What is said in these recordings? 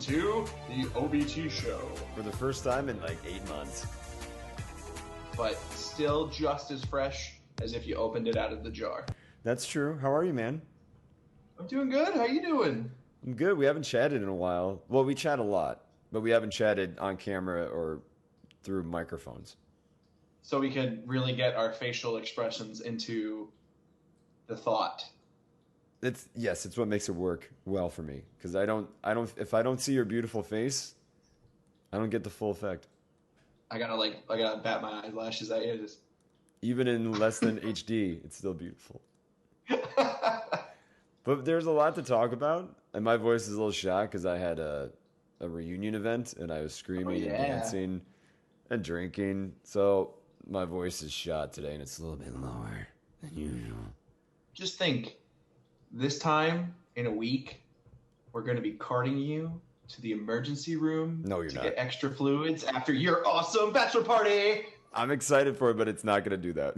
to the OBT show. For the first time in like 8 months. But still just as fresh as if you opened it out of the jar. That's true. How are you, man? I'm doing good. How you doing? I'm good. We haven't chatted in a while. Well, we chat a lot, but we haven't chatted on camera or through microphones. So we can really get our facial expressions into the thought. It's what makes it work well for me. Because if I don't see your beautiful face, I don't get the full effect. I gotta bat my eyelashes at you. Even in less than HD, it's still beautiful. But there's a lot to talk about, and my voice is a little shot because I had a reunion event, and I was screaming and dancing and drinking. So my voice is shot today, and it's a little bit lower than usual. Just think, this time in a week, we're going to be carting you to the emergency room to get extra fluids after your awesome bachelor party. I'm excited for it, but it's not going to do that.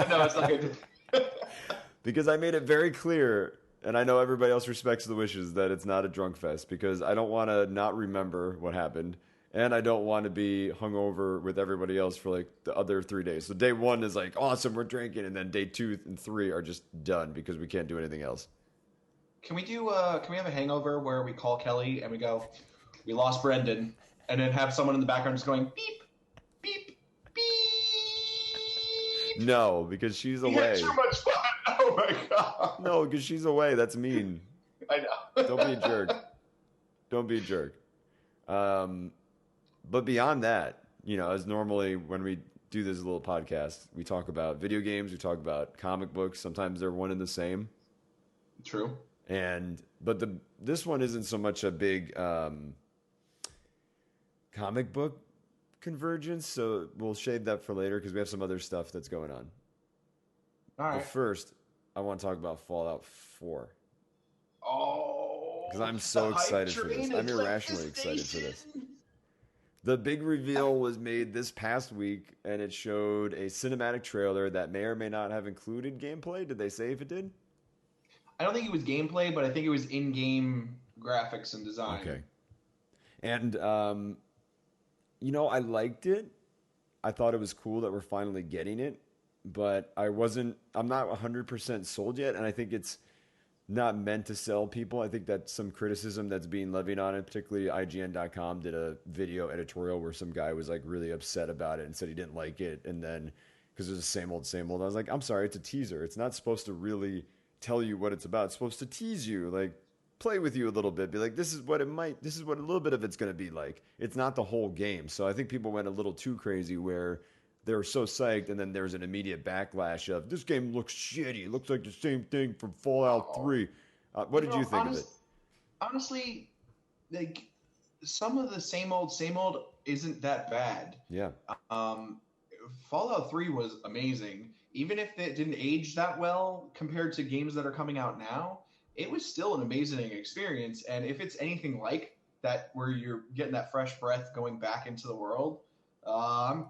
No, it's not going to. Because I made it very clear, and I know everybody else respects the wishes, that it's not a drunk fest. Because I don't want to not remember what happened, and I don't want to be hungover with everybody else for like the other 3 days. So day 1 is like, awesome, we're drinking, and then day 2 and 3 are just done because we can't do anything else. Can we have a hangover where we call Kelly and we go, we lost Brendan, and then have someone in the background just going, beep, beep, beep. No, because she's away. You had too much fun. Oh my God. No, because she's away. That's mean. I know. Don't be a jerk. Don't be a jerk. But beyond that, as normally when we do this little podcast, we talk about video games, we talk about comic books. Sometimes they're one and the same. True. But this one isn't so much a big comic book convergence, so we'll shade that for later because we have some other stuff that's going on. All right. But first, I want to talk about Fallout 4. Oh. Because I'm so excited for this. I'm irrationally excited for this. The big reveal was made this past week, and it showed a cinematic trailer that may or may not have included gameplay. Did they say if it did? I don't think it was gameplay, but I think it was in-game graphics and design. Okay. And, I liked it. I thought it was cool that we're finally getting it, but I'm not 100% sold yet, and I think it's not meant to sell people. I think that's some criticism that's being levied on it, particularly IGN.com did a video editorial where some guy was like really upset about it and said he didn't like it, and then, because it was the same old, I was like, I'm sorry, it's a teaser. It's not supposed to really tell you what it's about. It's supposed to tease you, like play with you a little bit, be like, this is what a little bit of it's going to be like. It's not the whole game. So I think people went a little too crazy where they were so psyched, and then there's an immediate backlash of, this game looks shitty. It looks like the same thing from Fallout 3. What did you think of it? Honestly, like, some of the same old isn't that bad. Yeah. Fallout 3 was amazing. Even if it didn't age that well compared to games that are coming out now, it was still an amazing experience. And if it's anything like that, where you're getting that fresh breath going back into the world, I'm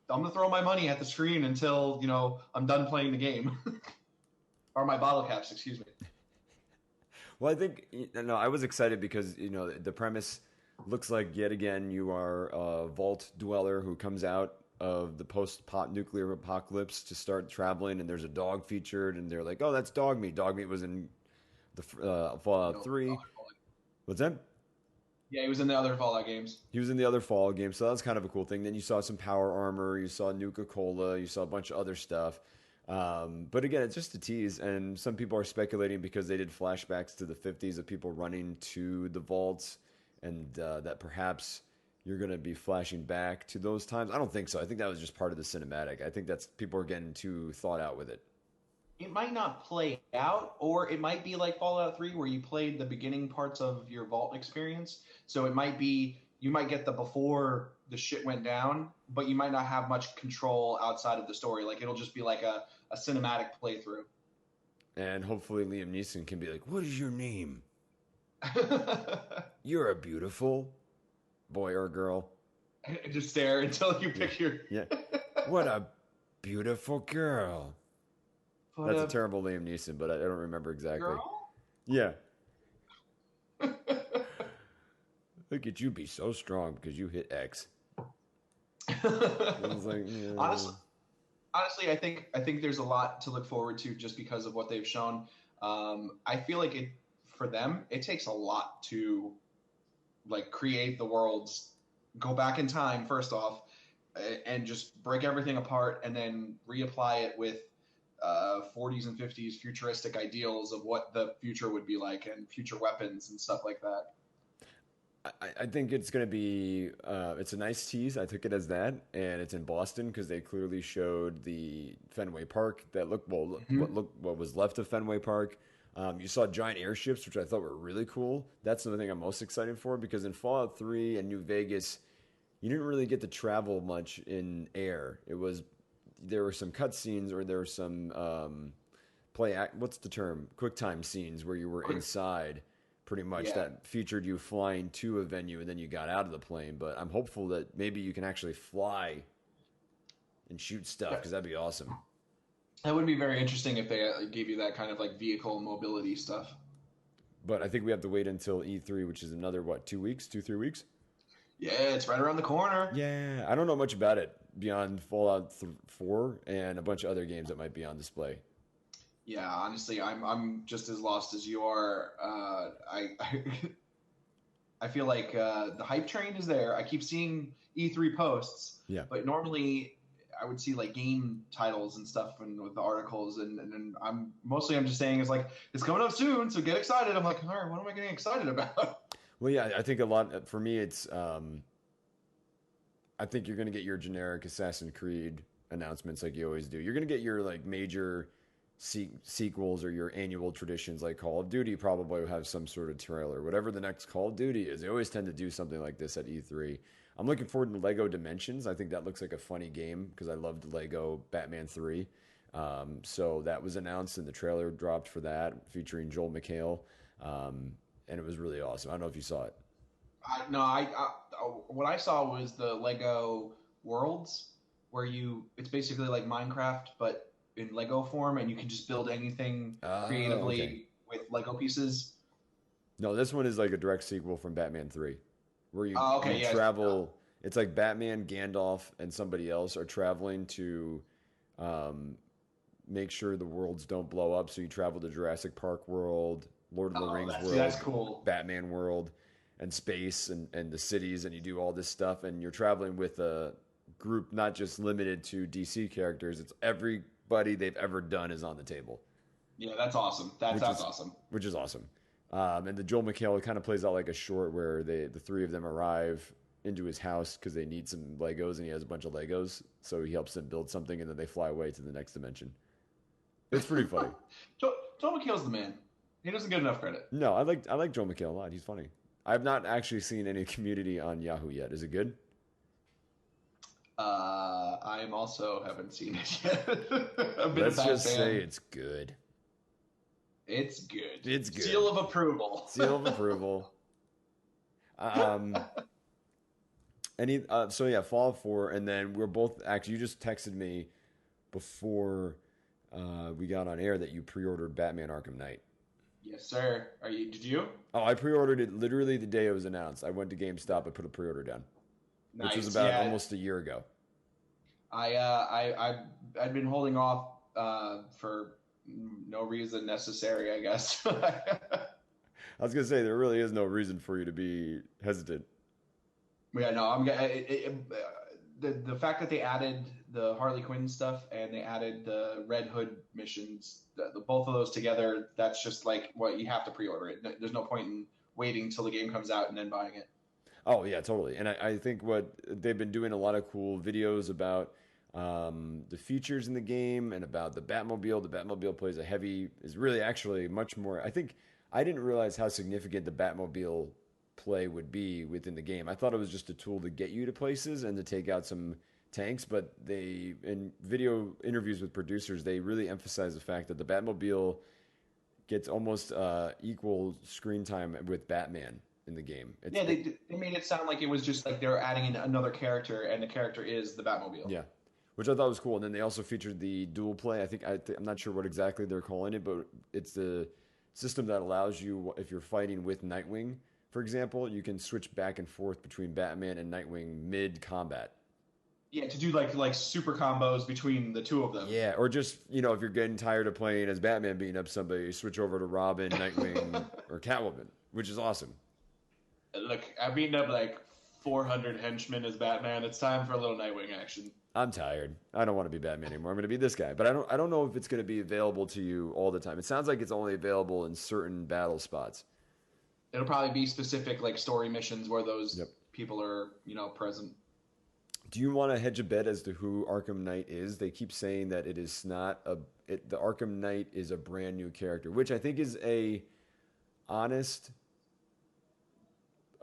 gonna throw my money at the screen until I'm done playing the game, or my bottle caps. Excuse me. Well, I think I was excited because the premise looks like yet again you are a vault dweller who comes out of the post-nuclear apocalypse to start traveling, and there's a dog featured, and they're like, oh, that's dog meat. Dog meat was in the Fallout 3. What's that? Yeah, he was in the other Fallout games. He was in the other Fallout games, so that's kind of a cool thing. Then you saw some power armor, you saw Nuka-Cola, you saw a bunch of other stuff. But again, it's just a tease, and some people are speculating because they did flashbacks to the 50s of people running to the vaults, and that perhaps you're going to be flashing back to those times. I don't think so. I think that was just part of the cinematic. I think that's people are getting too thought out with it. It might not play out, or it might be like Fallout 3 where you played the beginning parts of your vault experience. So it might be, you might get the before the shit went down, but you might not have much control outside of the story. Like, it'll just be like a cinematic playthrough. And hopefully Liam Neeson can be like, what is your name? You're a beautiful boy or girl. And just stare until you pick your... Yeah. What a beautiful girl. That's a terrible Liam Neeson, but I don't remember exactly. Girl? Yeah. Look at you be so strong because you hit X. I was like, yeah. honestly, honestly, I think there's a lot to look forward to just because of what they've shown. I feel like it for them it takes a lot to like create the worlds, go back in time first off, and just break everything apart, and then reapply it with 40s and 50s futuristic ideals of what the future would be like and future weapons and stuff like that. I think it's going to be it's a nice tease. I took it as that, and it's in Boston because they clearly showed the Fenway Park that looked well. Hmm. What was left of Fenway Park. You saw giant airships, which I thought were really cool. That's the thing I'm most excited for because in Fallout 3 and New Vegas, you didn't really get to travel much in air. It was there were some cutscenes or there were some what's the term? QuickTime scenes where you were Quick, inside pretty much yeah, that featured you flying to a venue and then you got out of the plane. But I'm hopeful that maybe you can actually fly and shoot stuff that, because that'd be awesome. that would be very interesting if they gave you that kind of like vehicle mobility stuff. But I think we have to wait until E3, which is another what, 2 weeks, 3 weeks? Yeah, it's right around the corner. Yeah, I don't know much about it beyond 4 and a bunch of other games that might be on display. Yeah, honestly, I'm just as lost as you are. I feel like the hype train is there. I keep seeing E3 posts, Yeah. but normally I would see like game titles and stuff and with the articles, and I'm just saying it's like it's coming up soon, so get excited. I'm like, all right, what am I getting excited about? Well, yeah, I think a lot for me. It's I think you're going to get your generic Assassin's Creed announcements like you always do. You're going to get your like major sequels or your annual traditions like Call of Duty probably will have some sort of trailer. Whatever the next Call of Duty is, they always tend to do something like this at E3. I'm looking forward to Lego Dimensions. I think that looks like a funny game because I loved Lego Batman 3. So that was announced and the trailer dropped for that featuring Joel McHale. And it was really awesome. I don't know if you saw it. No, what I saw was the Lego Worlds, where it's basically like Minecraft but in Lego form, and you can just build anything Oh, okay. creatively with Lego pieces. No, this one is like a direct sequel from Batman 3, where you Okay, yeah. travel. It's like Batman, Gandalf, and somebody else are traveling to um, make sure the worlds don't blow up. So you travel to Jurassic Park world, Lord of the Oh, Rings that's world, cool. Batman world, and space and the cities, and you do all this stuff, and you're traveling with a group not just limited to DC characters. It's everybody they've ever done is on the table, Yeah, that's awesome. That which sounds is awesome. which is awesome. And the Joel McHale kind of plays out like a short where the three of them arrive into his house because they need some Legos and he has a bunch of Legos, so he helps them build something and then they fly away to the next dimension. It's pretty funny. Joel McHale's the man. He doesn't get enough credit. No, I like Joel McHale a lot. He's funny. I've not actually seen any Community on Yahoo yet. Is it good? I am also haven't seen it yet. I've been a Let's bad just say fan. it's good. It's good. It's good. Seal of approval. Seal of approval. Um, so yeah, Fallout 4, and then we're both actually. You just texted me before we got on air that you pre-ordered Batman Arkham Knight. Yes, sir. Are you? Did you? Oh, I pre-ordered it literally the day it was announced. I went to GameStop and put a pre-order down, which was Nice. about Yeah. almost a year ago. I'd been holding off for no reason necessary, I guess. I was gonna say there really is no reason for you to be hesitant. Yeah, no, the fact that they added the Harley Quinn stuff and they added the Red Hood missions, both of those together, that's just like what you have to pre-order it. There's no point in waiting till the game comes out and then buying it. Oh yeah, totally. And I think what they've been doing a lot of cool videos about the features in the game and about the Batmobile. The Batmobile plays is really actually much more. I think I didn't realize how significant the Batmobile play would be within the game. I thought it was just a tool to get you to places and to take out some tanks, but in video interviews with producers, they really emphasize the fact that the Batmobile gets almost equal screen time with Batman in the game. Yeah, they made it sound like it was just like they were adding in another character, and the character is the Batmobile. Yeah, which I thought was cool. And then they also featured the dual play. I'm not sure what exactly they're calling it, but it's the system that allows you if you're fighting with Nightwing. for example, you can switch back and forth between Batman and Nightwing mid combat. Yeah, to do like super combos between the two of them. Yeah, or just if you're getting tired of playing as Batman beating up somebody, you switch over to Robin, Nightwing, or Catwoman, which is awesome. Look, I've beaten up like 400 henchmen as Batman. It's time for a little Nightwing action. I'm tired. I don't want to be Batman anymore. I'm going to be this guy. But I don't know if it's going to be available to you all the time. It sounds like it's only available in certain battle spots. It'll probably be specific like story missions where those Yep. people are, present. Do you want to hedge a bet as to who Arkham Knight is? They keep saying that it is not the Arkham Knight is a brand new character, which I think is a honest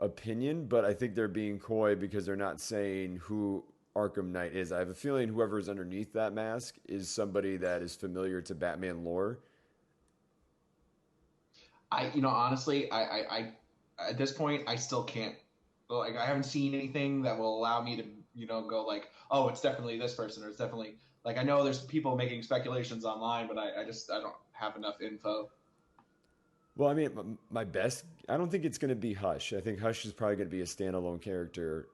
opinion, but I think they're being coy because they're not saying who Arkham Knight is. I have a feeling whoever is underneath that mask is somebody that is familiar to Batman lore. Honestly, I at this point, I still can't. Like, I haven't seen anything that will allow me to, go like, oh, it's definitely this person, or it's definitely like I know there's people making speculations online, but I don't have enough info. Well, I mean, my best. I don't think it's going to be Hush. I think Hush is probably going to be a standalone character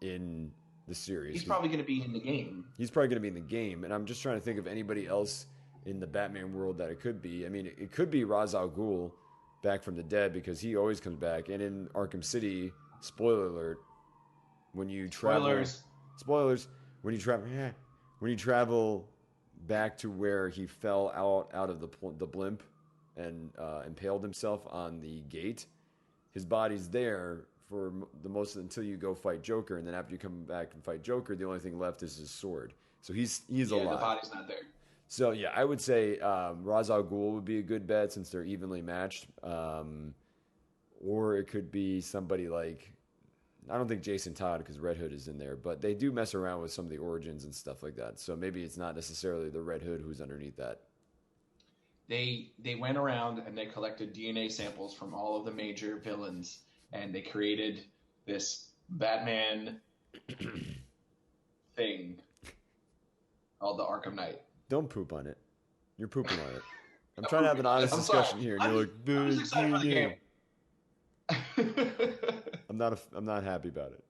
in the series. He's probably going to be in the game. He's probably going to be in the game, and I'm just trying to think of anybody else in the Batman world that it could be. I mean, it could be Ra's al Ghul back from the dead because he always comes back. And in Arkham City, spoiler alert, when you travel, spoilers, when you travel back to where he fell out of the blimp and impaled himself on the gate, his body's there for the most until you go fight Joker, and then after you come back and fight Joker, the only thing left is his sword. So he's alive. The body's not there. So yeah, I would say Ra's al Ghul would be a good bet since they're evenly matched, or it could be somebody like, I don't think Jason Todd because Red Hood is in there, but they do mess around with some of the origins and stuff like that. So maybe it's not necessarily the Red Hood who's underneath that. They went around and they collected DNA samples from all of the major villains, and they created this Batman thing called the Arkham Knight. Don't poop on it. You're pooping on it. I'm trying to have an honest discussion here, and you're like, I'm just excited for the game. I'm not happy about it.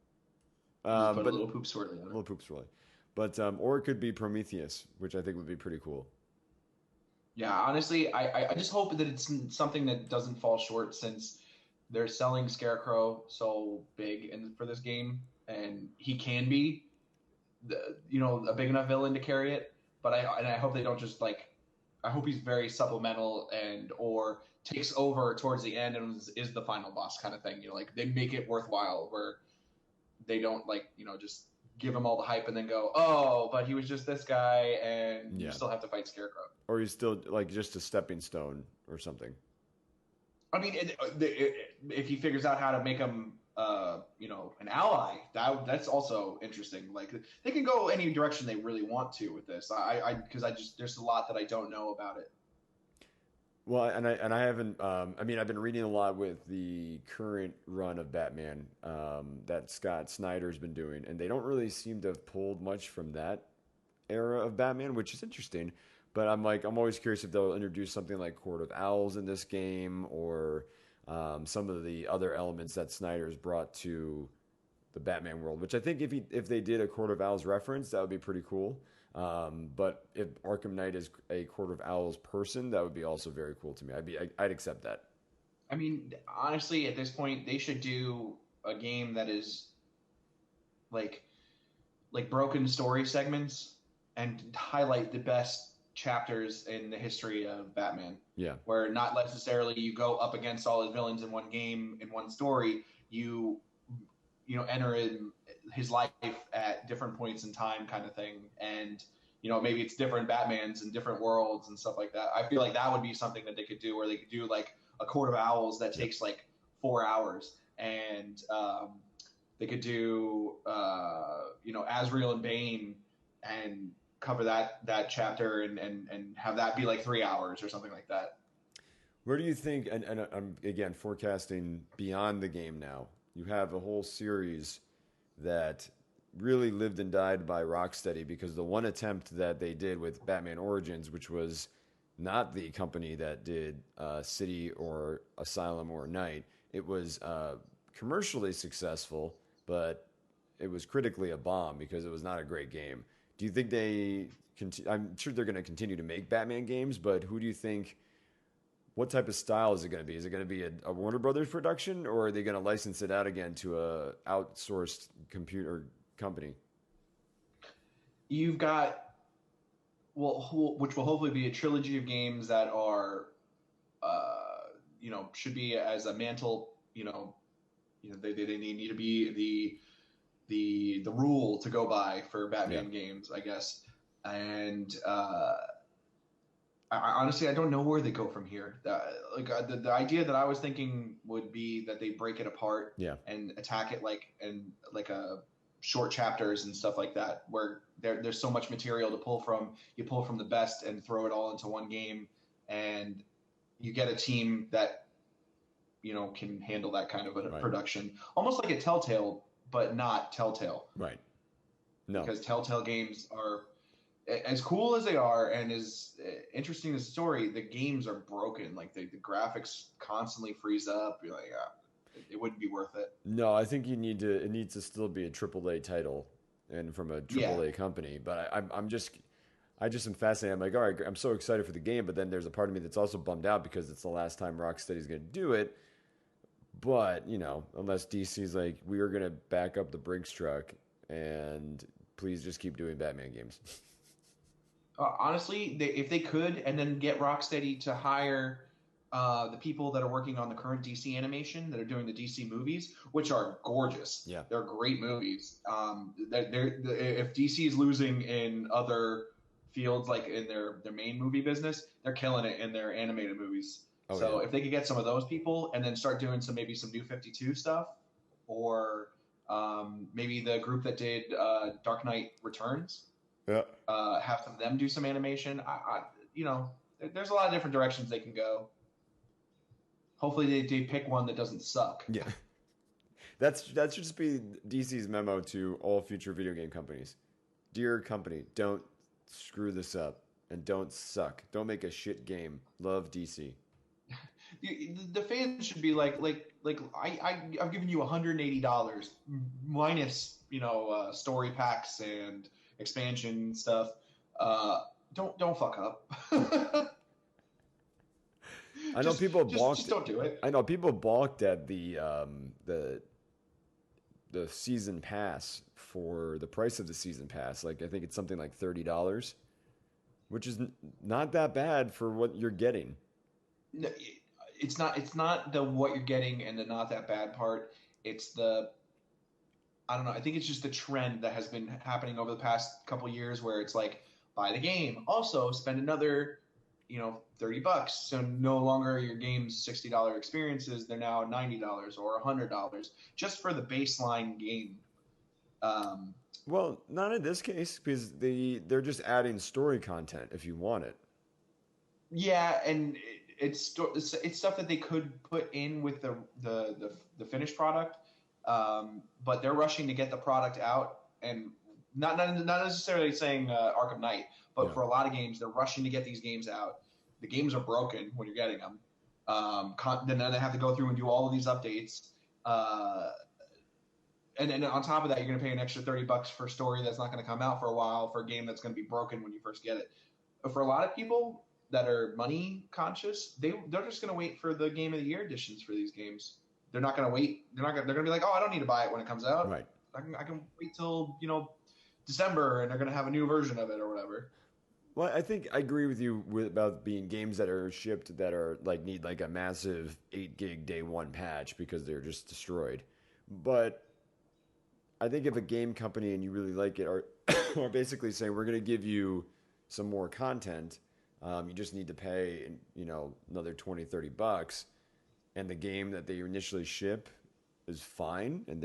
Put a little poop swirly on it. A little poop swirly. But or it could be Prometheus, which I think would be pretty cool. Yeah, honestly, I just hope that it's something that doesn't fall short since they're selling Scarecrow so big for this game, and he can be, a big enough villain to carry it. But I hope they don't just I hope he's very supplemental or takes over towards the end and is the final boss kind of thing. They make it worthwhile where they don't just give him all the hype and then go, oh, but he was just this guy and you still have to fight Scarecrow. Or he's still just a stepping stone or something. I mean, if he figures out how to make him, an ally, that's also interesting. They can go any direction they really want to with this. Because there's a lot that I don't know about it. Well, and I haven't. I mean, I've been reading a lot with the current run of Batman that Scott Snyder's been doing, and they don't really seem to have pulled much from that era of Batman, which is interesting. But I'm always curious if they'll introduce something like Court of Owls in this game, or some of the other elements that Snyder's brought to the Batman world. Which I think if they did a Court of Owls reference, that would be pretty cool. But if Arkham Knight is a Court of Owls person, that would be also very cool to me. I'd accept that. I mean, honestly, at this point, they should do a game that is like broken story segments and highlight the best chapters in the history of Batman. Yeah. Where not necessarily you go up against all his villains in one game, in one story, you enter in his life at different points in time kind of thing. And, maybe it's different Batmans and different worlds and stuff like that. I feel like that would be something that they could do where they could do a Court of Owls that takes 4 hours, and they could do, Azrael and Bane and cover that chapter and have that be 3 hours or something like that. Where do you think, and I'm again forecasting beyond the game now, you have a whole series that really lived and died by Rocksteady because the one attempt that they did with Batman Origins, which was not the company that did City or Asylum or Night, it was commercially successful, but it was critically a bomb because it was not a great game. Do you think I'm sure they're going to continue to make Batman games, but who do you think? What type of style is it going to be? Is it going to be a Warner Brothers production, or are they going to license it out again to a outsourced computer company? You've got, which will hopefully be a trilogy of games that are, should be as a mantle. They need to be the rule to go by for Yeah, Batman games, I guess. And honestly, I don't know where they go from here. The idea that I was thinking would be that they break it apart yeah, and attack it like a short chapters and stuff like that, where there's so much material to pull from. You pull from the best and throw it all into one game, and you get a team that can handle that kind of a right, production, almost like a Telltale, but not Telltale, right. No, because Telltale games are as cool as they are and as interesting as the story. The games are broken. Like the graphics constantly freeze up. You're like, it wouldn't be worth it. no. I think it needs to still be a AAA title and from a Yeah, AAA company. But I just am fascinated. I'm like, all right, I'm so excited for the game, but then there's a part of me that's also bummed out because it's the last time Rocksteady's going to do it. But unless DC's like, we are going to back up the Brinks truck and please just keep doing Batman games. honestly, if they could, and then get Rocksteady to hire the people that are working on the current DC animation that are doing the DC movies, which are gorgeous. Yeah. They're great movies. If DC is losing in other fields, like in their main movie business, they're killing it in their animated movies. Oh yeah. So if they could get some of those people and then start doing maybe some New 52 stuff, or maybe the group that did Dark Knight Returns, Yeah. have some of them do some animation. There's a lot of different directions they can go. Hopefully they pick one that doesn't suck. Yeah. That should just be DC's memo to all future video game companies. Dear company, don't screw this up and don't suck. Don't make a shit game. Love DC. The fans should be like I've given you $180 minus story packs and expansion stuff. Don't fuck up. I know people balked. Just don't do it. I know people balked at the season pass for the price of the season pass. Like I think it's something like $30, which is not that bad for what you're getting. No, it's not. It's not the what you're getting and the not that bad part. It's the I don't know. I think it's just the trend that has been happening over the past couple of years, where it's like buy the game, also spend another $30. So no longer your game's $60 experiences; they're now $90 or $100 just for the baseline game. Um, Well, not in this case because they're just adding story content if you want it. yeah, and it's stuff that they could put in with the finished product, but they're rushing to get the product out, and not necessarily saying Arkham Knight, but Yeah. for a lot of games, they're rushing to get these games out. The games are broken when you're getting them. Then they have to go through and do all of these updates. And then on top of that, you're going to pay an extra $30 for a story that's not going to come out for a while, for a game that's going to be broken when you first get it. But for a lot of people that are money conscious, they're just going to wait for the Game of the Year editions for these games. They're not going to wait. They're going to be like, oh, I don't need to buy it when it comes out. Right. I can wait till December, and they're going to have a new version of it or whatever. Well, I think I agree with you about being games that are shipped that are like need like a massive 8 gig day one patch because they're just destroyed. But I think if a game company and you really like it are basically saying we're going to give you some more content, you just need to pay another 20, $30, and the game that they initially ship is fine, and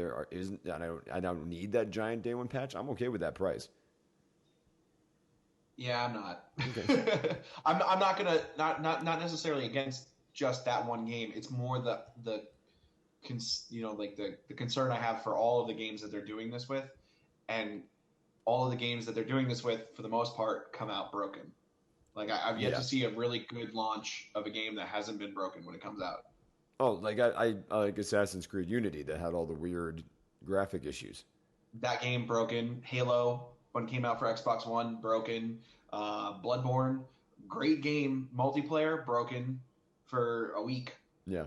I don't need that giant day one patch. I'm okay with that price. Yeah, I'm not. Okay. I'm not gonna not necessarily against just that one game. It's more the concern I have for all of the games that they're doing this with, and all of the games that they're doing this with, for the most part, come out broken. Like I've yet Yeah. to see a really good launch of a game that hasn't been broken when it comes out. Oh, like I like Assassin's Creed Unity that had all the weird graphic issues. That game broken. Halo, when it came out for Xbox One, broken. Bloodborne, great game. Multiplayer, broken for a week. Yeah.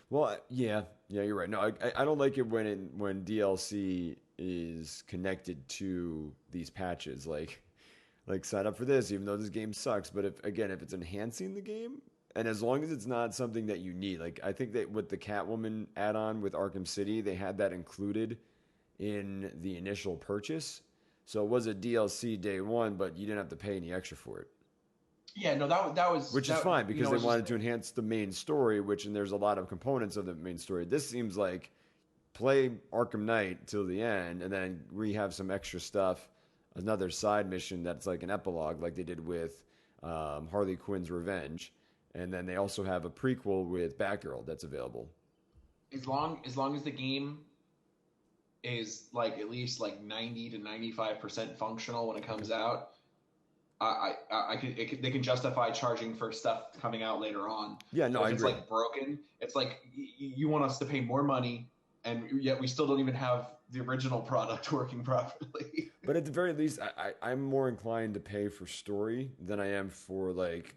Well, yeah, you're right. No, I don't like it when DLC is connected to these patches. Like sign up for this, even though this game sucks. But if it's enhancing the game, and as long as it's not something that you need, like I think that with the Catwoman add-on with Arkham City, they had that included in the initial purchase. So it was a DLC day one, but you didn't have to pay any extra for it. Yeah, no, that was Which is that. fine because they It's just wanted to enhance the main story, and there's a lot of components of the main story. This seems like play Arkham Knight till the end, and then we have some extra stuff, another side mission that's like an epilogue, like they did with Harley Quinn's Revenge, and then they also have a prequel with Batgirl that's available. as long as the game is like at least like 90 to 95% functional when it Okay. comes out. They can justify charging for stuff coming out later on. Yeah, no, But I if it's agree. like broken, it's like you want us to pay more money, and yet we still don't even have the original product working properly. But at the very least, I'm more inclined to pay for story than I am for like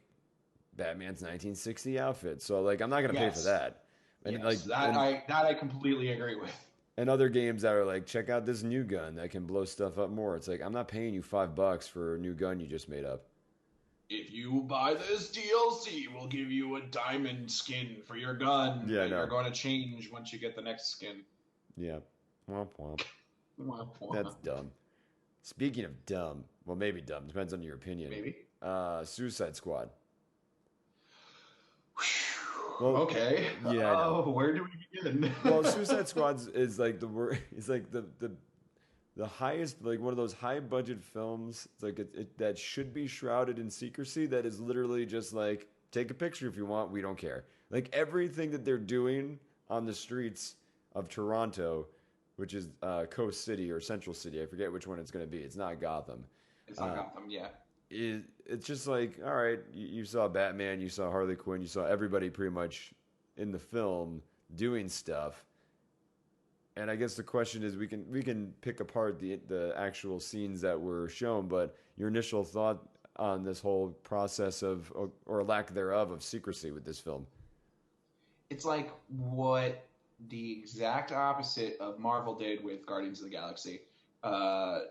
Batman's 1960 outfit. So like, I'm not gonna pay for Yes, that. And like, yes, that I completely agree with. and other games that are like, check out this new gun that can blow stuff up more. It's like I'm not paying you $5 for a new gun you just made up. If you buy this DLC, we'll give you a diamond skin for your gun Yeah, that you're no, going to change once you get the next skin. yeah, womp womp. Wah, That's wah. dumb. Speaking of dumb, well, maybe dumb depends on your opinion. Maybe. Suicide Squad. Whew. Well, Okay. yeah, I know. Where do we begin? Well, Suicide Squad is like the word. It's like the highest, like one of those high budget films. It's like that should be shrouded in secrecy. That is literally just like take a picture if you want. We don't care. Like everything that they're doing on the streets of Toronto, which is Coast City or Central City. I forget which one it's going to be. It's not Gotham. It's not Uh, Gotham, yeah. it's just like, all right, you saw Batman, you saw Harley Quinn, you saw everybody pretty much in the film doing stuff. And I guess the question is, we can pick apart the actual scenes that were shown, but your initial thought on this whole process of or lack thereof of secrecy with this film. It's like what the exact opposite of Marvel did with Guardians of the Galaxy.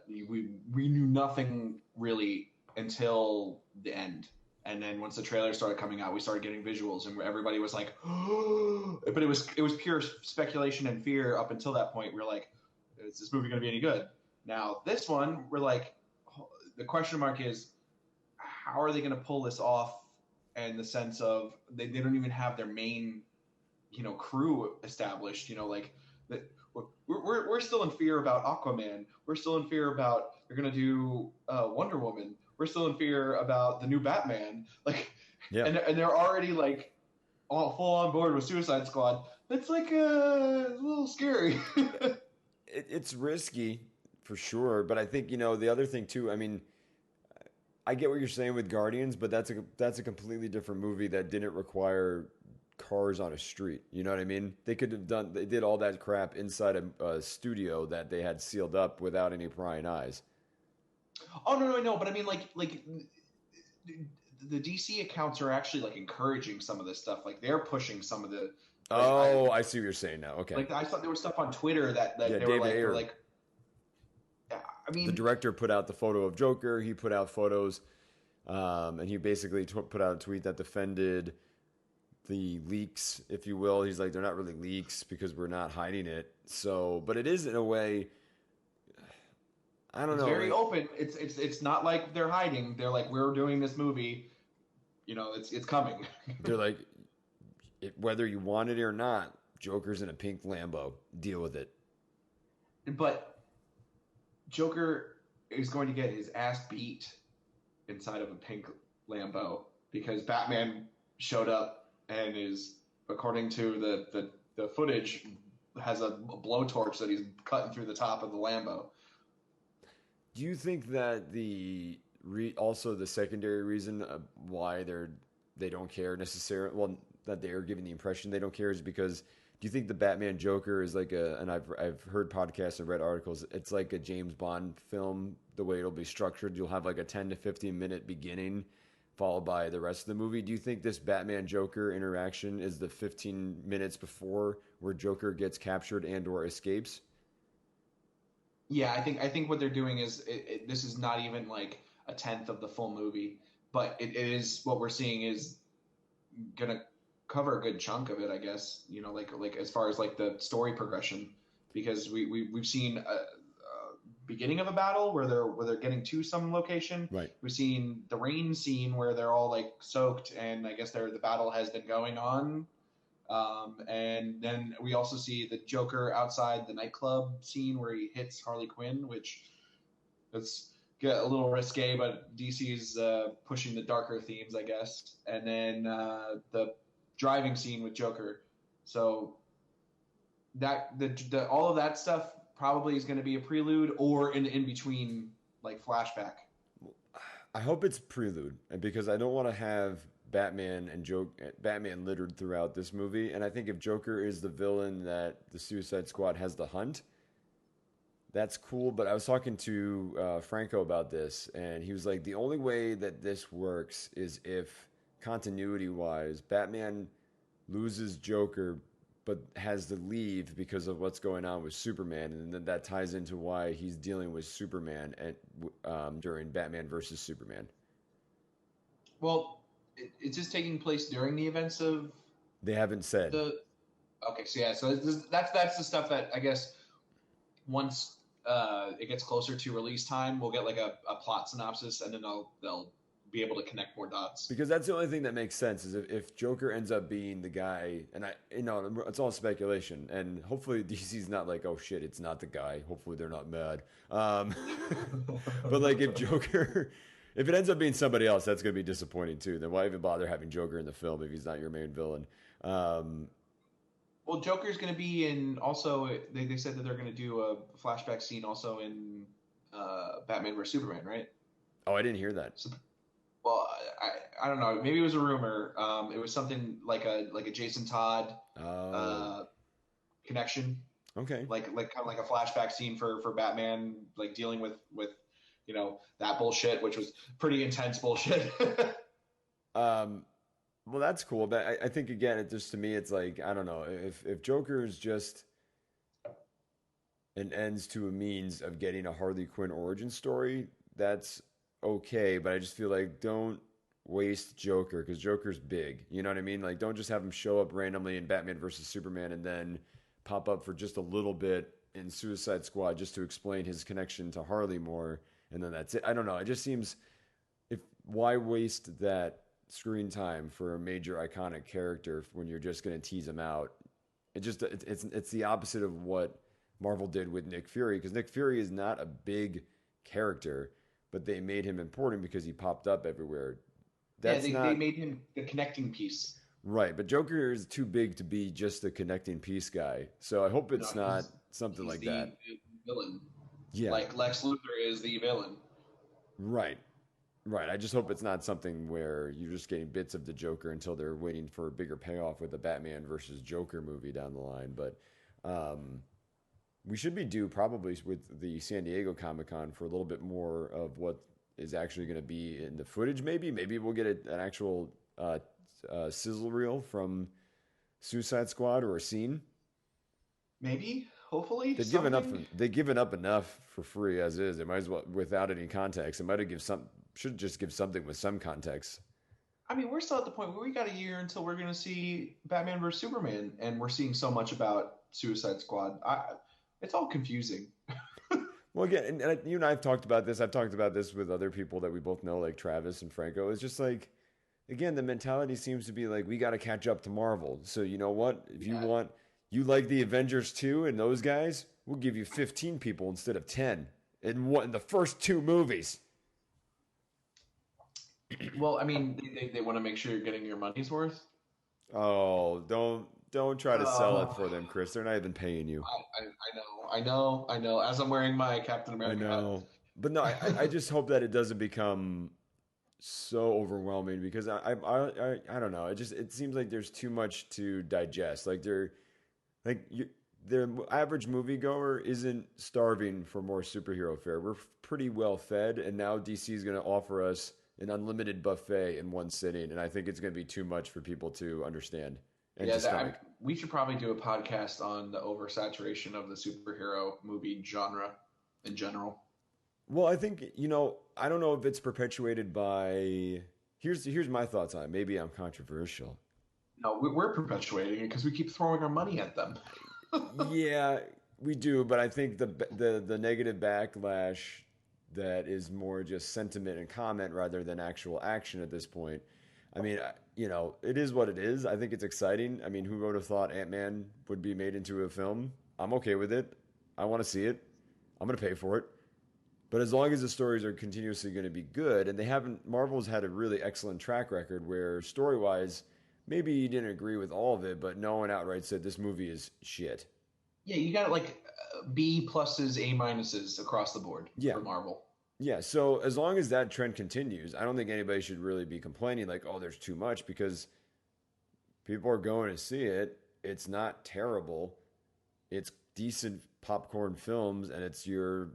We knew nothing really until the end, and then once the trailer started coming out, we started getting visuals, and everybody was like, but it was pure speculation and fear up until that point. We're like, is this movie going to be any good? Now this one, we're like, the question mark is, how are they going to pull this off? And the sense of they don't even have their main crew established. Like that we're still in fear about Aquaman. We're still in fear about they're gonna do Wonder Woman. We're still in fear about the new Batman. Like, Yeah, and they're already like all full on board with Suicide Squad. That's like a little scary. it's risky for sure, but I think the other thing too. I mean, I get what you're saying with Guardians, but that's a completely different movie that didn't require cars on a street. You know what I mean? They did all that crap inside a studio that they had sealed up without any prying eyes. Oh no, no, but I mean like the DC accounts are actually like encouraging some of this stuff. Like they're pushing some of the like Oh, I see what you're saying now. Okay. I saw there was stuff on Twitter that Yeah, they were David like Ayer, I the mean, director, put out the photo of Joker. He put out photos, and he basically put out a tweet that defended the leaks, if you will. He's like, they're not really leaks because we're not hiding it. So, but it is in a way. I don't it's know. very open. It's not like they're hiding. They're like, we're doing this movie. It's coming. They're like, whether you want it or not, Joker's in a pink Lambo. Deal with it. But Joker is going to get his ass beat inside of a pink Lambo because Batman showed up and is, according to the footage, has a blowtorch that he's cutting through the top of the Lambo. Do you think that also the secondary reason why they don't care necessarily? Well, that they are giving the impression they don't care is because do you think the Batman Joker is like and I've heard podcasts and read articles, it's like a James Bond film, the way it'll be structured. You'll have like a 10 to 15 minute beginning followed by the rest of the movie. Do you think this Batman Joker interaction is the 15 minutes before where Joker gets captured and or escapes? Yeah, I think what they're doing is this is not even like a tenth of the full movie, but it is what we're seeing is gonna cover a good chunk of it, I guess. Like as far as like the story progression, because we've seen a beginning of a battle where they're getting to some location. Right. We've seen the rain scene where they're all like soaked, and I guess the battle has been going on. And then we also see the Joker outside the nightclub scene where he hits Harley Quinn, which it's get a little risque, but DC's pushing the darker themes, I guess. And then the driving scene with Joker. So that the all of that stuff probably is going to be a prelude or an in between like flashback. I hope it's prelude because I don't want to have Batman littered throughout this movie. And I think if Joker is the villain that the Suicide Squad has to hunt, that's cool. But I was talking to Franco about this, and he was like, the only way that this works is if continuity wise, Batman loses Joker but has to leave because of what's going on with Superman, and then that ties into why he's dealing with Superman during Batman versus Superman. Well, it's just taking place during the events of They haven't said. the. Okay, so yeah, so that's the stuff that I guess once it gets closer to release time, we'll get like a plot synopsis, and then they'll be able to connect more dots. Because that's the only thing that makes sense is if Joker ends up being the guy, and it's all speculation, and hopefully DC's not like, oh shit, it's not the guy. Hopefully they're not mad. But like if it ends up being somebody else, that's going to be disappointing too. Then why even bother having Joker in the film if he's not your main villain? Well, Joker's going to be in also. They said that they're going to do a flashback scene also in Batman vs Superman, right? Oh, I didn't hear that. So, well, I don't know. Maybe it was a rumor. It was something like a Jason Todd connection. Okay. Like kind of like a flashback scene for Batman, like dealing with that bullshit, which was pretty intense bullshit. Well, that's cool, but I think again, it just to me, it's like I don't know if Joker is just an ends to a means of getting a Harley Quinn origin story, that's okay. But I just feel like don't waste Joker because Joker's big. You know what I mean? Like don't just have him show up randomly in Batman versus Superman and then pop up for just a little bit in Suicide Squad just to explain his connection to Harley more, and then that's it. I don't know. It just seems why waste that screen time for a major iconic character when you're just going to tease him out? It's the opposite of what Marvel did with Nick Fury because Nick Fury is not a big character, but they made him important because he popped up everywhere. They made him the connecting piece. Right, but Joker is too big to be just a connecting piece guy. So I hope it's not something like that. Villain. Yeah. Like Lex Luthor is the villain. Right. Right. I just hope it's not something where you're just getting bits of the Joker until they're waiting for a bigger payoff with the Batman versus Joker movie down the line. But we should be due probably with the San Diego Comic-Con for a little bit more of what is actually going to be in the footage. Maybe we'll get an actual sizzle reel from Suicide Squad or a scene. Maybe. Hopefully. They've given up enough for free as is. They might as well, without any context, it might have should just give something with some context. I mean, we're still at the point where we got a year until we're going to see Batman vs Superman, and we're seeing so much about Suicide Squad. It's all confusing. Well, again, and you and I have talked about this. I've talked about this with other people that we both know, like Travis and Franco. It's just like, again, the mentality seems to be like, we got to catch up to Marvel. So you know what? If you like the Avengers 2 and those guys, we'll give you 15 people instead of 10 in the first two movies. Well, I mean, they want to make sure you're getting your money's worth. Oh, don't try to sell it for them, Chris. They're not even paying you. I know. As I'm wearing my Captain America I know. hat. But no, I just hope that it doesn't become so overwhelming because I don't know. It seems like there's too much to digest. Like you, the average moviegoer isn't starving for more superhero fare. We're pretty well fed, and now DC is going to offer us an unlimited buffet in one sitting, and I think it's going to be too much for people to understand and Yeah, to stomach. we should probably do a podcast on the oversaturation of the superhero movie genre in general. Well, I think I don't know if it's perpetuated by. Here's my thoughts on it. Maybe I'm controversial. No, we're perpetuating it because we keep throwing our money at them. Yeah, we do, but I think the negative backlash that is more just sentiment and comment rather than actual action at this point. I mean, it is what it is. I think it's exciting. I mean, who would have thought Ant-Man would be made into a film? I'm okay with it. I want to see it. I'm going to pay for it. But as long as the stories are continuously going to be good, and they haven't, Marvel's had a really excellent track record where story wise, maybe you didn't agree with all of it, but no one outright said this movie is shit. Yeah, you got like B pluses, A minuses across the board Yeah. for Marvel. Yeah. So as long as that trend continues, I don't think anybody should really be complaining like, oh, there's too much because people are going to see it. It's not terrible. It's decent popcorn films, and it's your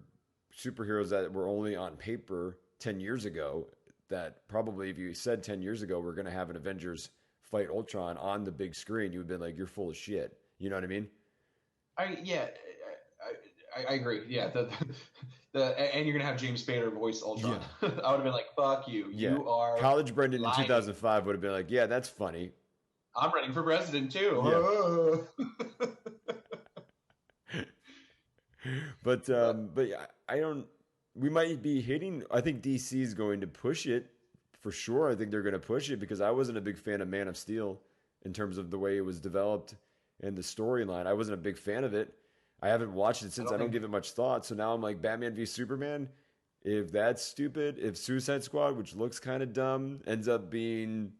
superheroes that were only on paper 10 years ago. That probably, if you said 10 years ago, we're going to have an Avengers fight Ultron on the big screen, you would have been like, you're full of shit. You know what I mean? Yeah, I agree. Yeah, and you're gonna have James Spader voice Ultron. Yeah. I would have been like, "Fuck you! Yeah. You are College Brendan in lying. 2005 would have been like, yeah, that's funny. I'm running for president Yeah. too." But yeah, I don't. We might be hitting. I think DC is going to push it for sure. I think they're going to push it because I wasn't a big fan of Man of Steel in terms of the way it was developed and the storyline. I wasn't a big fan of it. I haven't watched it since. I don't give it much thought. So now I'm like Batman v Superman. If that's stupid, if Suicide Squad, which looks kind of dumb, ends up being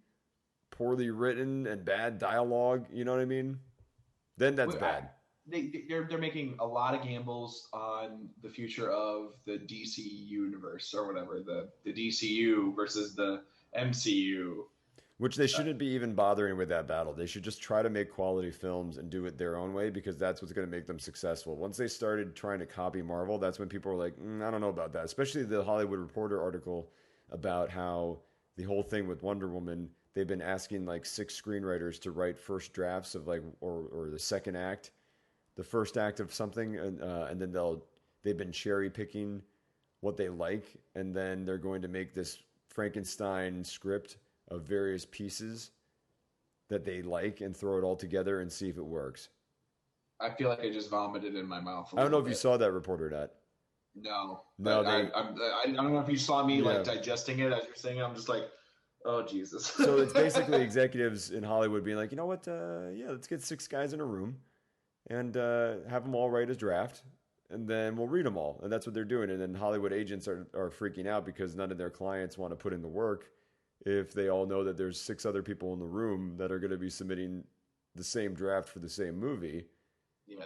poorly written and bad dialogue, you know what I mean? Then that's bad. They're making a lot of gambles on the future of the DC universe or whatever, the DCU versus the MCU. Which they shouldn't be even bothering with that battle. They should just try to make quality films and do it their own way because that's what's going to make them successful. Once they started trying to copy Marvel, that's when people were like, I don't know about that. Especially the Hollywood Reporter article about how the whole thing with Wonder Woman, they've been asking like 6 screenwriters to write first drafts of like, or the second act, the first act of something, and then they've been cherry picking what they like, and then they're going to make this Frankenstein script of various pieces that they like and throw it all together and see if it works. I feel like I just vomited in my mouth. I don't know if you saw that report or not. No, no, I don't know if you saw me like digesting it as you're saying it. I'm just like, oh Jesus. So it's basically executives in Hollywood being like, you know what? Yeah, let's get 6 guys in a room and have them all write a draft, and then we'll read them all. And that's what they're doing. And then Hollywood agents are freaking out because none of their clients want to put in the work if they all know that there's 6 other people in the room that are going to be submitting the same draft for the same movie. Yeah,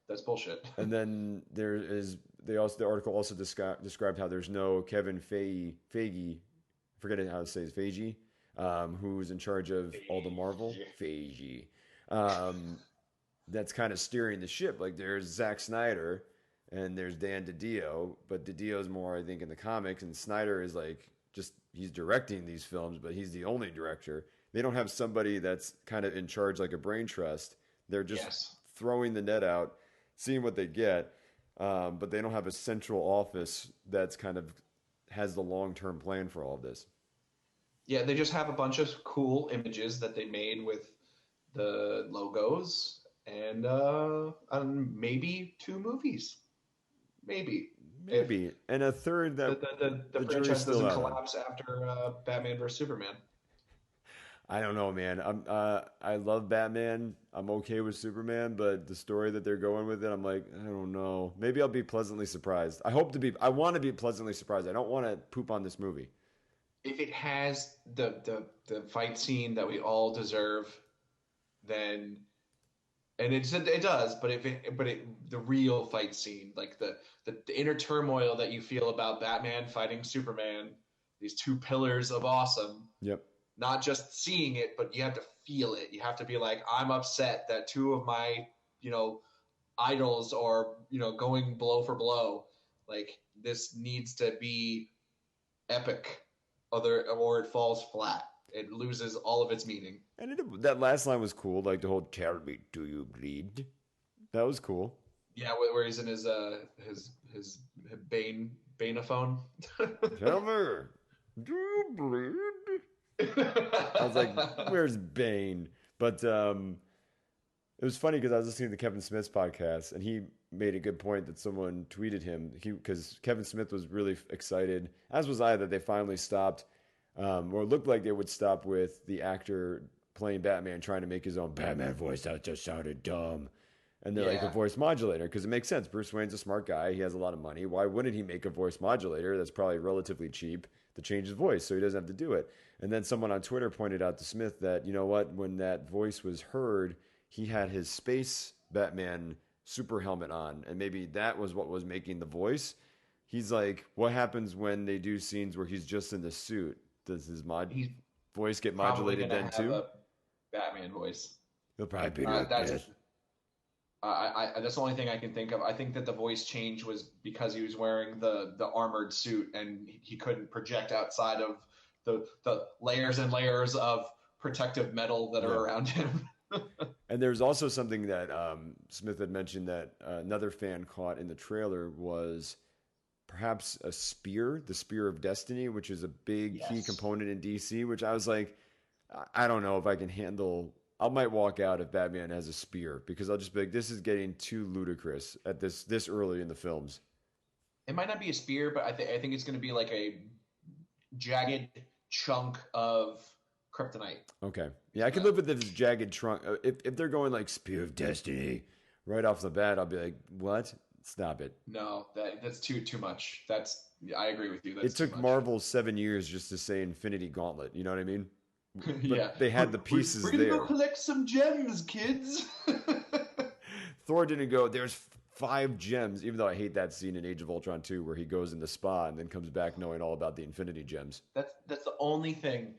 that's bullshit. And then the article also described how there's no Kevin Feige, forgetting how to say it, Feige, who's in charge of all the Marvel. Feige. That's kind of steering the ship. Like there's Zack Snyder and there's Dan DiDio, but DiDio's more, I think, in the comics, and Snyder is like he's directing these films, but he's the only director. They don't have somebody that's kind of in charge like a brain trust. They're just throwing the net out, seeing what they get, but they don't have a central office that's kind of has the long-term plan for all of this. Yeah, they just have a bunch of cool images that they made with the logos and maybe 2 movies. Maybe. And a third that the franchise doesn't collapse after Batman vs Superman. I don't know, man. I love Batman. I'm okay with Superman, but the story that they're going with it, I'm like, I don't know. Maybe I'll be pleasantly surprised. I want to be pleasantly surprised. I don't want to poop on this movie. If it has the fight scene that we all deserve, then. And it does, but the real fight scene, like the inner turmoil that you feel about Batman fighting Superman, these two pillars of awesome. Yep. Not just seeing it, but you have to feel it. You have to be like, I'm upset that two of my, idols are, going blow for blow. Like, this needs to be epic, or it falls flat. It loses all of its meaning. And that last line was cool, like the whole "Tell me, do you bleed?" That was cool. Yeah, where he's in his Baneophone. Tell me, do you bleed? I was like, "Where's Bane?" But it was funny because I was listening to Kevin Smith's podcast, and he made a good point that someone tweeted him because Kevin Smith was really excited, as was I, that they finally stopped. Or it looked like they would stop with the actor playing Batman trying to make his own Batman voice. That just sounded dumb. And they're like a voice modulator because it makes sense. Bruce Wayne's a smart guy. He has a lot of money. Why wouldn't he make a voice modulator that's probably relatively cheap to change his voice so he doesn't have to do it? And then someone on Twitter pointed out to Smith that, you know what, when that voice was heard, he had his space Batman super helmet on. And maybe that was what was making the voice. He's like, what happens when they do scenes where he's just in the suit? Does his voice get modulated then too? A Batman voice. He'll probably be like this. That's the only thing I can think of. I think that the voice change was because he was wearing the armored suit and he couldn't project outside of the layers and layers of protective metal that are around him. And there's also something that Smith had mentioned that another fan caught in the trailer was perhaps a spear, the Spear of Destiny, which is a big key component in DC, which I was like, I don't know if I can handle. I might walk out if Batman has a spear because I'll just be like, this is getting too ludicrous at this early in the films. It might not be a spear, but I think it's going to be like a jagged chunk of kryptonite. Okay. Yeah, I could live with this jagged trunk. If they're going like Spear of Destiny right off the bat, I'll be like, what? Stop it. No, that's too much. I agree with you. It took Marvel 7 years just to say Infinity Gauntlet. You know what I mean? But yeah. They had the pieces we're there. We're going to go collect some gems, kids. Thor didn't go, there's 5 gems, even though I hate that scene in Age of Ultron 2 where he goes in the spa and then comes back knowing all about the Infinity Gems. That's the only thing.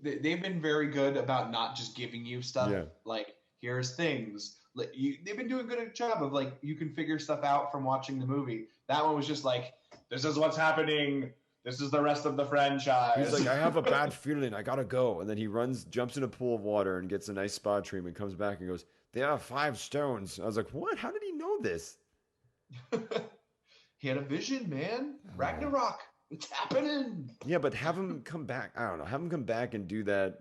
They've been very good about not just giving you stuff. Yeah. Like, here's things. They've been doing a good job of like, you can figure stuff out from watching the movie. That one was just like, this is what's happening. This is the rest of the franchise. He's like, I have a bad feeling. I gotta go. And then he jumps in a pool of water and gets a nice spa treatment, comes back and goes, there are 5 stones. I was like, what? How did he know this? He had a vision, man. Ragnarok. It's happening. Yeah, but have him come back. I don't know. Have him come back and do that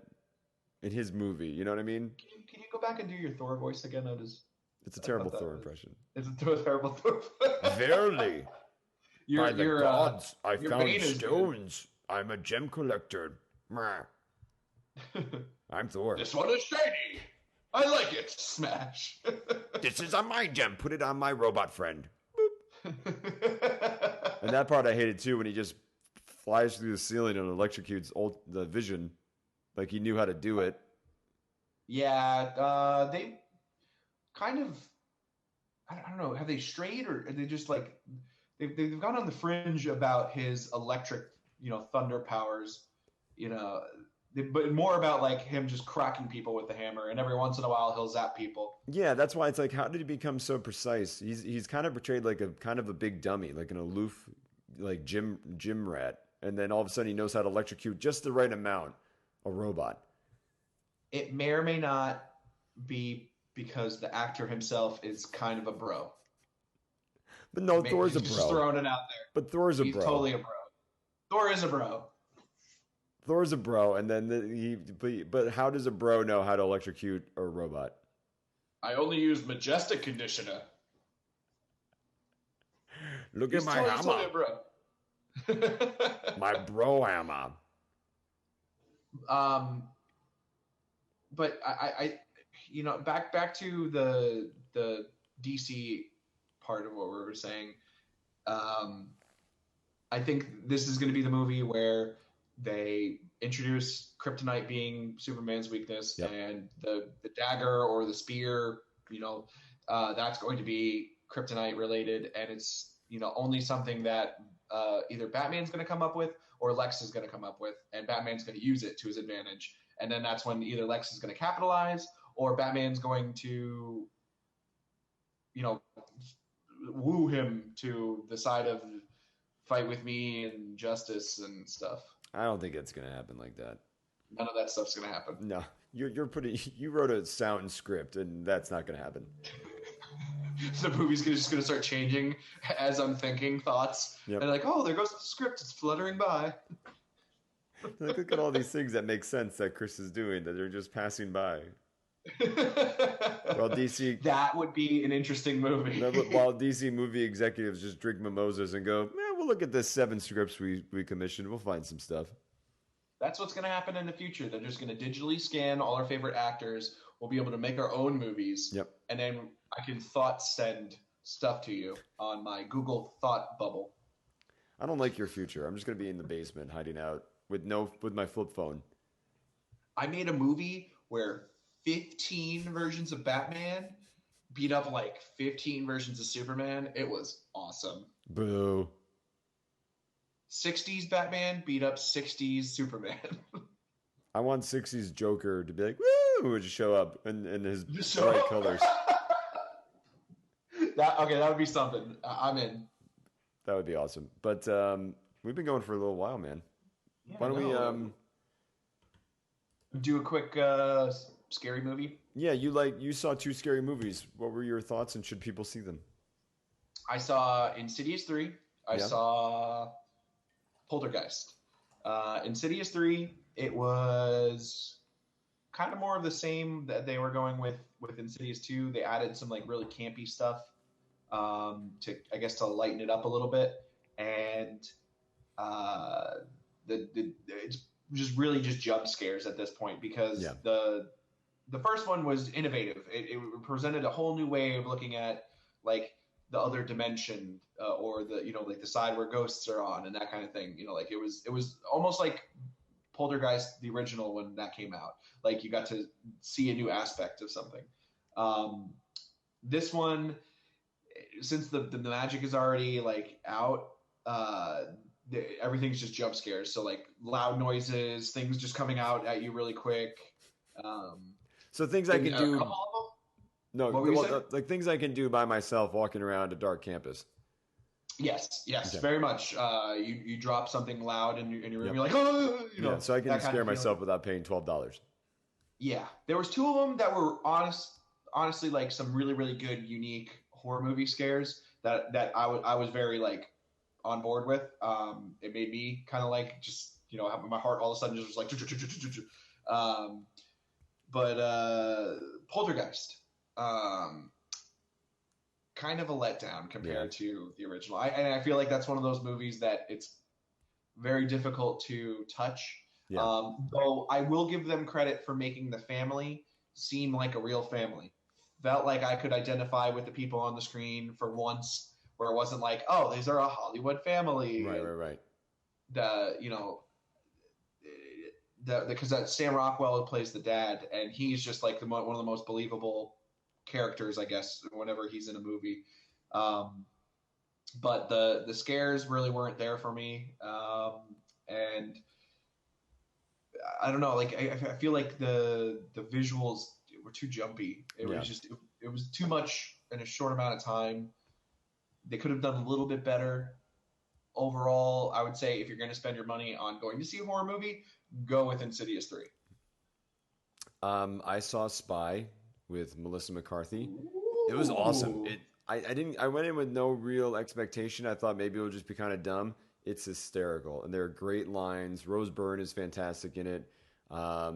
in his movie. You know what I mean? Can you go back and do your Thor voice again? It's a terrible Thor impression. It's a terrible Thor. Verily. By the gods, I found stones. I'm a gem collector. I'm Thor. This one is shiny. I like it. Smash. This is on my gem. Put it on my robot friend. And that part I hated too when he just flies through the ceiling and electrocutes the Vision. Like he knew how to do it. Yeah, they kind of, I don't know, have they strayed or are they just like, they've gone on the fringe about his electric, thunder powers, but more about like him just cracking people with the hammer, and every once in a while he'll zap people. Yeah, that's why it's like, how did he become so precise? He's kind of portrayed like a kind of a big dummy, like an aloof, like gym rat, and then all of a sudden he knows how to electrocute just the right amount a robot. It may or may not be because the actor himself is kind of a bro. But no, Thor's a bro. Just throwing it out there. But Thor's a bro. He's totally a bro. Thor is a bro. Thor's a bro, and then but how does a bro know how to electrocute a robot? I only use Majestic Conditioner. Look at my hammer. Bro. My bro hammer. But I back to the DC part of what we were saying. I think this is going to be the movie where they introduce kryptonite being Superman's weakness, and the dagger or the spear, that's going to be kryptonite related, and it's only something that either Batman's going to come up with or Lex is going to come up with, and Batman's going to use it to his advantage. And then that's when either Lex is going to capitalize or Batman's going to, you know, woo him to the side of fight with me and justice and stuff. I don't think it's gonna happen like that. None of that stuff's going to happen. No, you wrote a sound script, and that's not gonna happen. The movie's just going to start changing as I'm thinking thoughts. Yep. And like, oh, there goes the script. It's fluttering by. Like, look at all these things that make sense that Chris is doing that they're just passing by. While DC, that would be an interesting movie. while DC movie executives just drink mimosas and go, man, we'll look at the 7 scripts we commissioned. We'll find some stuff. That's what's going to happen in the future. They're just going to digitally scan all our favorite actors. We'll be able to make our own movies. Yep. And then I can thought send stuff to you on my Google Thought bubble. I don't like your future. I'm just gonna be in the basement hiding out with my flip phone. I made a movie where 15 versions of Batman beat up like 15 versions of Superman. It was awesome. Boo. 60s Batman beat up 60s Superman. I want 60s Joker to be like, woo, and just show up in his bright colors. That would be something. I'm in. That would be awesome. But we've been going for a little while, man. Yeah, Why don't we do a quick scary movie? Yeah, you saw 2 scary movies. What were your thoughts, and should people see them? I saw Insidious 3. I saw Poltergeist. Insidious 3, it was kind of more of the same that they were going with Insidious 2. They added some like really campy stuff to lighten it up a little bit, and it's just really just jump scares at this point because the first one was innovative. It presented a whole new way of looking at like the other dimension or the like the side where ghosts are on and that kind of thing. Like it was almost like Poltergeist, the original, when that came out. Like you got to see a new aspect of something. This one, since the magic is already like out, everything's just jump scares. So like loud noises, things just coming out at you really quick. So things I can do. No, like things I can do by myself walking around a dark campus. Yes, okay. Very much. You drop something loud in your room. Yep. You're like, oh, so I can scare myself without paying $12. Yeah, there was 2 of them that were honestly like some really really good unique horror movie scares that I was very like on board with. It made me kind of like just my heart all of a sudden just was like. But Poltergeist. Kind of a letdown compared to the original. I feel like that's one of those movies that it's very difficult to touch. Yeah. Though I will give them credit for making the family seem like a real family. Felt like I could identify with the people on the screen for once, where it wasn't like, oh, these are a Hollywood family. Right. Because that Sam Rockwell plays the dad, and he's just like one of the most believable characters, I guess, whenever he's in a movie. But the scares really weren't there for me, and I don't know. Like I feel like the visuals were too jumpy. It was too much in a short amount of time. They could have done a little bit better. Overall, I would say if you're going to spend your money on going to see a horror movie, go with Insidious 3. I saw Spy with Melissa McCarthy. It was awesome. I went in with no real expectation. I thought maybe it would just be kind of dumb. It's hysterical, and there are great lines. Rose Byrne is fantastic in it.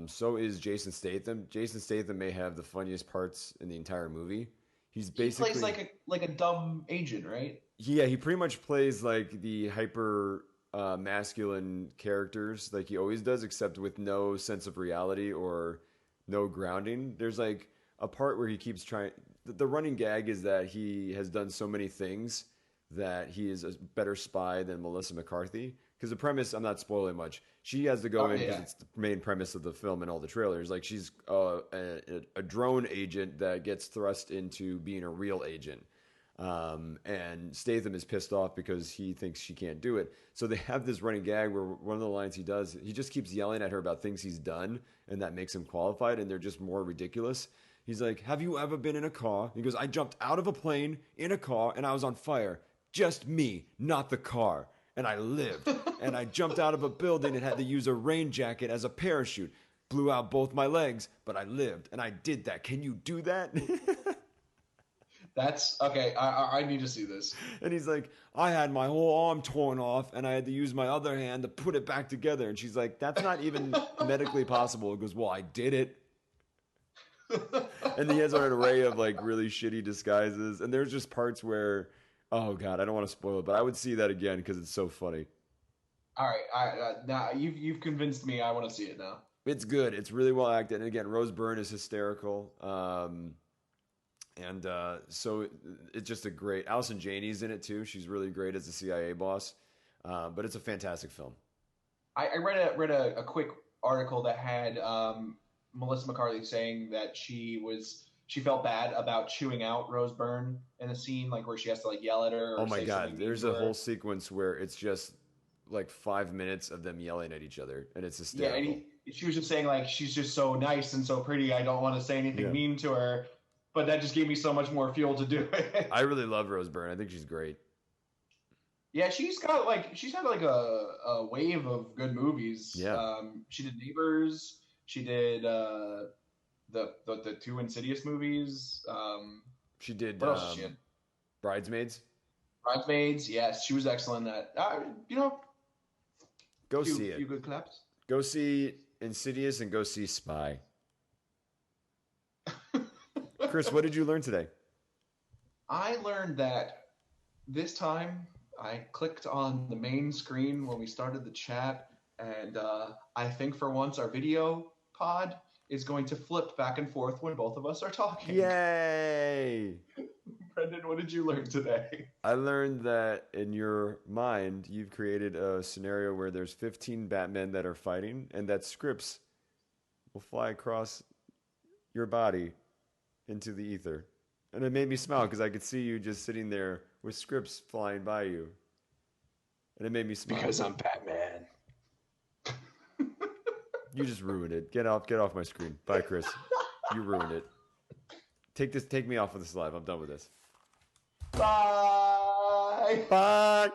So is Jason Statham. Jason Statham may have the funniest parts in the entire movie. He plays like a dumb agent, right? Yeah, he pretty much plays like the hyper masculine characters like he always does, except with no sense of reality or no grounding. There's like a part where he keeps trying. The running gag is that he has done so many things that he is a better spy than Melissa McCarthy. Because the premise, I'm not spoiling much. She has to go in because it's the main premise of the film and all the trailers. Like she's a drone agent that gets thrust into being a real agent. And Statham is pissed off because he thinks she can't do it. So they have this running gag where one of the lines he does, he just keeps yelling at her about things he's done, and that makes him qualified, and they're just more ridiculous. He's like, have you ever been in a car? He goes, I jumped out of a plane in a car, and I was on fire. Just me, not the car. And I lived. And I jumped out of a building and had to use a rain jacket as a parachute. Blew out both my legs, but I lived. And I did that. Can you do that? That's okay. I need to see this. And he's like, I had my whole arm torn off and I had to use my other hand to put it back together. And she's like, that's not even medically possible. He goes, well, I did it. And he has an array of like really shitty disguises. And there's just parts where, oh God, I don't want to spoil it, but I would see that again because it's so funny. All right. Now you've convinced me. I want to see it now. It's good. It's really well acted. And again, Rose Byrne is hysterical. So it's just a great. Allison Janney's in it too. She's really great as the CIA boss. But it's a fantastic film. I read a quick article that had Melissa McCarthy saying that she felt bad about chewing out Rose Byrne in a scene like where she has to like yell at her. Or oh my God! There's a whole sequence where it's just like 5 minutes of them yelling at each other, and it's hysterical. Yeah, and she was just saying like she's just so nice and so pretty. I don't want to say anything mean to her. But that just gave me so much more fuel to do it. I really love Rose Byrne. I think she's great. Yeah, she's had like a wave of good movies. Yeah. She did Neighbors. She did the two Insidious movies. She did what else did she in? Bridesmaids. Bridesmaids, yes, she was excellent at that. Go see it. Few good claps. Go see Insidious and go see Spy. Chris, what did you learn today? I learned that this time I clicked on the main screen when we started the chat, and I think for once our video pod is going to flip back and forth when both of us are talking. Yay! Brendan, what did you learn today? I learned that in your mind, you've created a scenario where there's 15 Batmen that are fighting, and that scripts will fly across your body into the ether. And it made me smile because I could see you just sitting there with scripts flying by you. And it made me smile. Because I'm Batman. You just ruined it. Get off my screen. Bye, Chris. You ruined it. Take me off of this live. I'm done with this. Bye. Bye.